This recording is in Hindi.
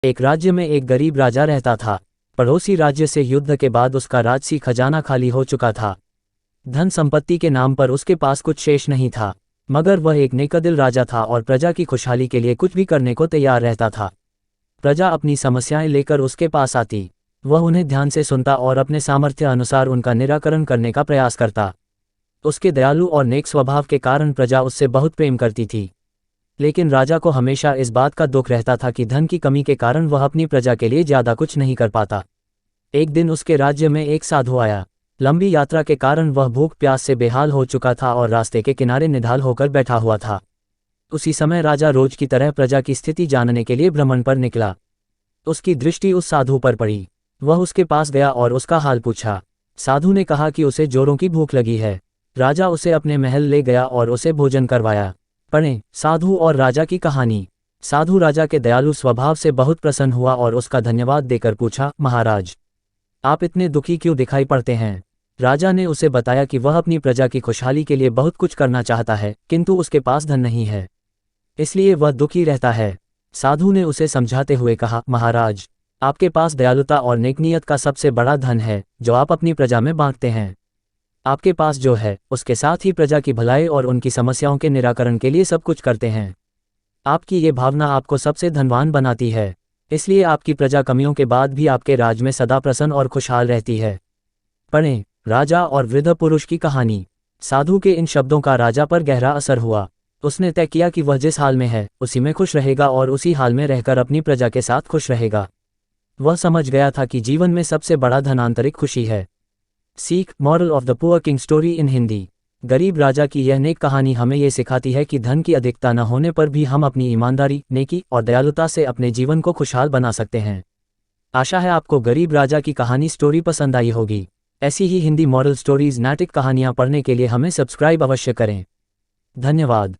एक राज्य में एक गरीब राजा रहता था। पड़ोसी राज्य से युद्ध के बाद उसका राजसी खजाना खाली हो चुका था। धन संपत्ति के नाम पर उसके पास कुछ शेष नहीं था, मगर वह एक नेकदिल राजा था और प्रजा की खुशहाली के लिए कुछ भी करने को तैयार रहता था। प्रजा अपनी समस्याएं लेकर उसके पास आती, वह उन्हें ध्यान से सुनता और अपने सामर्थ्य अनुसार उनका निराकरण करने का प्रयास करता। उसके दयालु और नेक स्वभाव के कारण प्रजा उससे बहुत प्रेम करती थी। लेकिन राजा को हमेशा इस बात का दुख रहता था कि धन की कमी के कारण वह अपनी प्रजा के लिए ज़्यादा कुछ नहीं कर पाता। एक दिन उसके राज्य में एक साधु आया। लंबी यात्रा के कारण वह भूख प्यास से बेहाल हो चुका था और रास्ते के किनारे निढाल होकर बैठा हुआ था। उसी समय राजा रोज की तरह प्रजा की स्थिति जानने के लिए भ्रमण पर निकला। उसकी दृष्टि उस साधु पर पड़ी। वह उसके पास गया और उसका हाल पूछा। साधु ने कहा कि उसे जोरों की भूख लगी है। राजा उसे अपने महल ले गया और उसे भोजन करवाया। पढ़ें, साधु और राजा की कहानी। साधु राजा के दयालु स्वभाव से बहुत प्रसन्न हुआ और उसका धन्यवाद देकर पूछा, महाराज, आप इतने दुखी क्यों दिखाई पड़ते हैं? राजा ने उसे बताया कि वह अपनी प्रजा की खुशहाली के लिए बहुत कुछ करना चाहता है, किंतु उसके पास धन नहीं है, इसलिए वह दुखी रहता है। साधु ने उसे समझाते हुए कहा, महाराज, आपके पास दयालुता और नेकनीयत का सबसे बड़ा धन है, जो आप अपनी प्रजा में बांटते हैं। आपके पास जो है, उसके साथ ही प्रजा की भलाई और उनकी समस्याओं के निराकरण के लिए सब कुछ करते हैं। आपकी ये भावना आपको सबसे धनवान बनाती है, इसलिए आपकी प्रजा कमियों के बाद भी आपके राज में सदा प्रसन्न और खुशहाल रहती है। पढ़ें, राजा और वृद्ध पुरुष की कहानी। साधु के इन शब्दों का राजा पर गहरा असर हुआ। उसने तय किया कि वह जिस हाल में है उसी में खुश रहेगा और उसी हाल में रहकर अपनी प्रजा के साथ खुश रहेगा। वह समझ गया था कि जीवन में सबसे बड़ा धन आंतरिक खुशी है। सीख, moral of the poor king story in Hindi. गरीब राजा की यह नेक कहानी हमें ये सिखाती है कि धन की अधिकता न होने पर भी हम अपनी ईमानदारी, नेकी और दयालुता से अपने जीवन को खुशहाल बना सकते हैं। आशा है आपको गरीब राजा की कहानी स्टोरी पसंद आई होगी। ऐसी ही हिंदी मॉरल स्टोरीज, नाटक, कहानियाँ पढ़ने के लिए हमें सब्सक्राइब अवश्य करें। धन्यवाद।